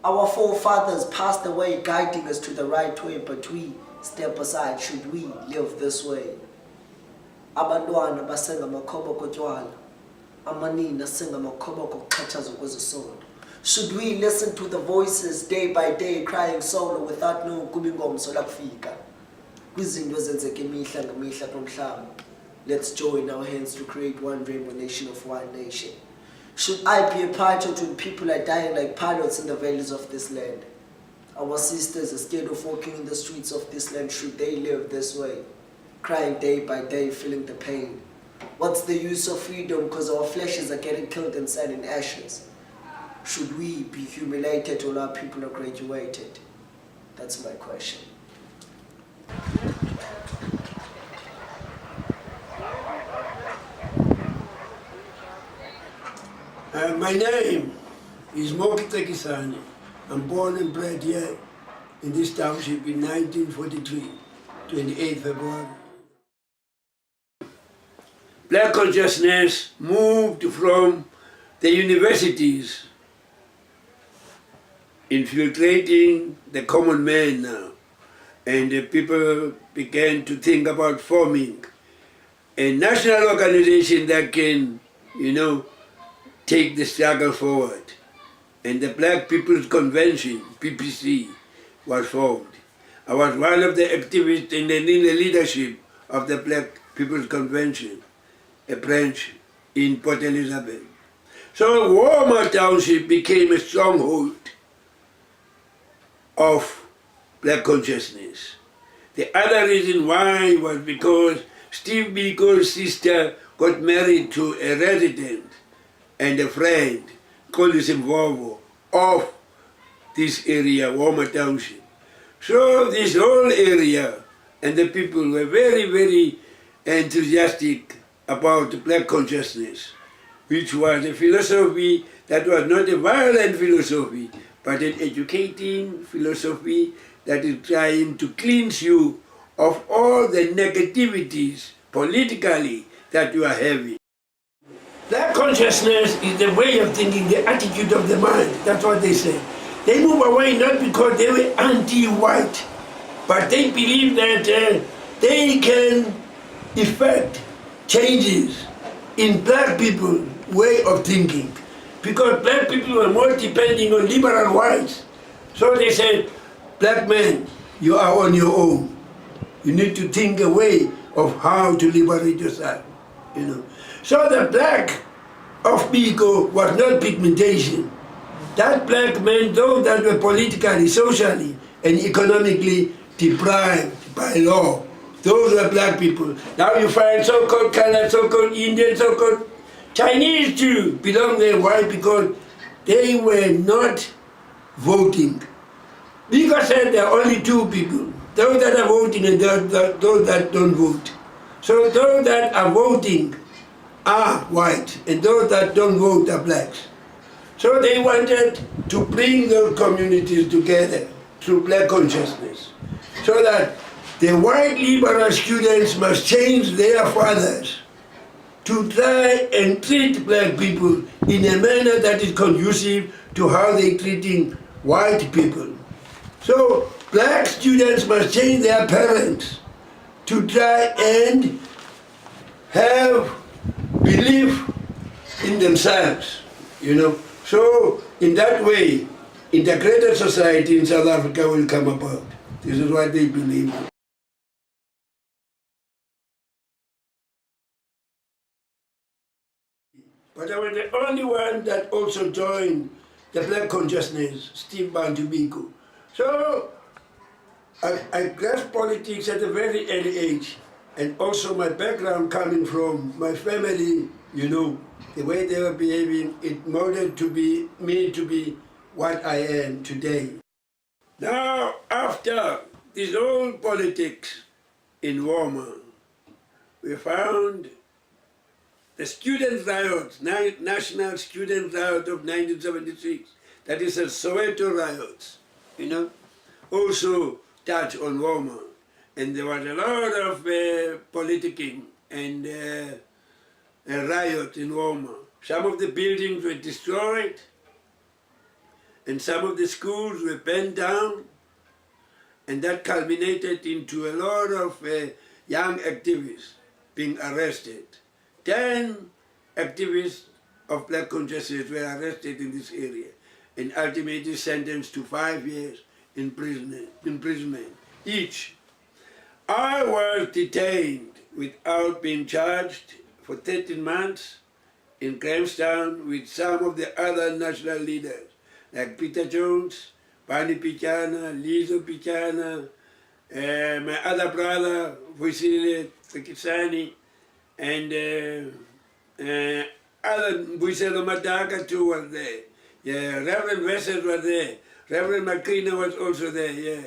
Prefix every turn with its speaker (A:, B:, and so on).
A: Our forefathers passed away guiding us to the right way, but we step aside should we live this way. Abantwana basenga makhobo kotywala, amanina senga makhobo kokuxhatshazwa kwezesondo. Should we listen to the voices day by day crying solo without knowing kuba ingomso lakufika? Kwizinto ezenzeka imihla ngemihla komhlaba. Let's join our hands to create one rainbow nation of one nation. Should I be a pilot when people are dying like pilots in the valleys of this land? Our sisters are scared of walking in the streets of this land. Should they live this way? Crying day by day, feeling the pain. What's the use of freedom because our fleshes are getting killed and sand in ashes? Should we be humiliated when our people are graduated? That's my question.
B: My name is Moki Cekisani. I'm born and bred here in this township in 1943, 28 February. Black consciousness moved from the universities, infiltrating the common man now. And the people began to think about forming a national organization that can, take the struggle forward. And the Black People's Convention, PPC, was formed. I was one of the activists in the leadership of the Black People's Convention, a branch in Port Elizabeth. So Walmer Township became a stronghold of Black consciousness. The other reason why was because Steve Biko's sister got married to a resident and a friend, called Mvovo, of this area, Walmer Township. So this whole area and the people were very, very enthusiastic about Black consciousness, which was a philosophy that was not a violent philosophy, but an educating philosophy that is trying to cleanse you of all the negativities politically that you are having. Black consciousness is the way of thinking, the attitude of the mind. That's what they say. They move away not because they were anti-white, but they believe that they can effect changes in Black people's way of thinking. Because Black people were more depending on liberal whites. So they said, Black men, you are on your own. You need to think a way of how to liberate yourself, So the Black of Biko was not pigmentation. That Black meant those that were politically, socially, and economically deprived by law. Those were Black people. Now you find so-called colored, so-called Indian, so-called Chinese too belong there. Why? Because they were not voting. Biko said there are only two people, those that are voting and those that don't vote. So those that are voting are white, and those that don't vote are Blacks. So they wanted to bring those communities together through Black consciousness, so that the white liberal students must change their fathers to try and treat Black people in a manner that is conducive to how they're treating white people. So Black students must change their parents to try and have belief in themselves, So in that way, integrated society in South Africa will come about. This is what they believe. But I was the only one that also joined the Black consciousness, Steve Bantu Biko. So I grasped politics at a very early age. And also my background coming from my family, the way they were behaving, it molded me to be what I am today. Now, after this whole politics in Walmer, we found the student riots, National Student Riot of 1976, that is the Soweto riots, also touched on Walmer. And there was a lot of politicking and a riot in Walmer. Some of the buildings were destroyed, and some of the schools were burned down, and that culminated into a lot of young activists being arrested. 10 activists of black consciousness were arrested in this area and ultimately sentenced to 5 years imprisonment each. I was detained without being charged for 13 months in Grahamstown with some of the other national leaders like Peter Jones, Bani Pichana, Lizo Pichana, my other brother, Cekisani, and other Buiselo Madaka too was there. Yeah, Reverend Wessels was there. Reverend Makrina was also there, yeah.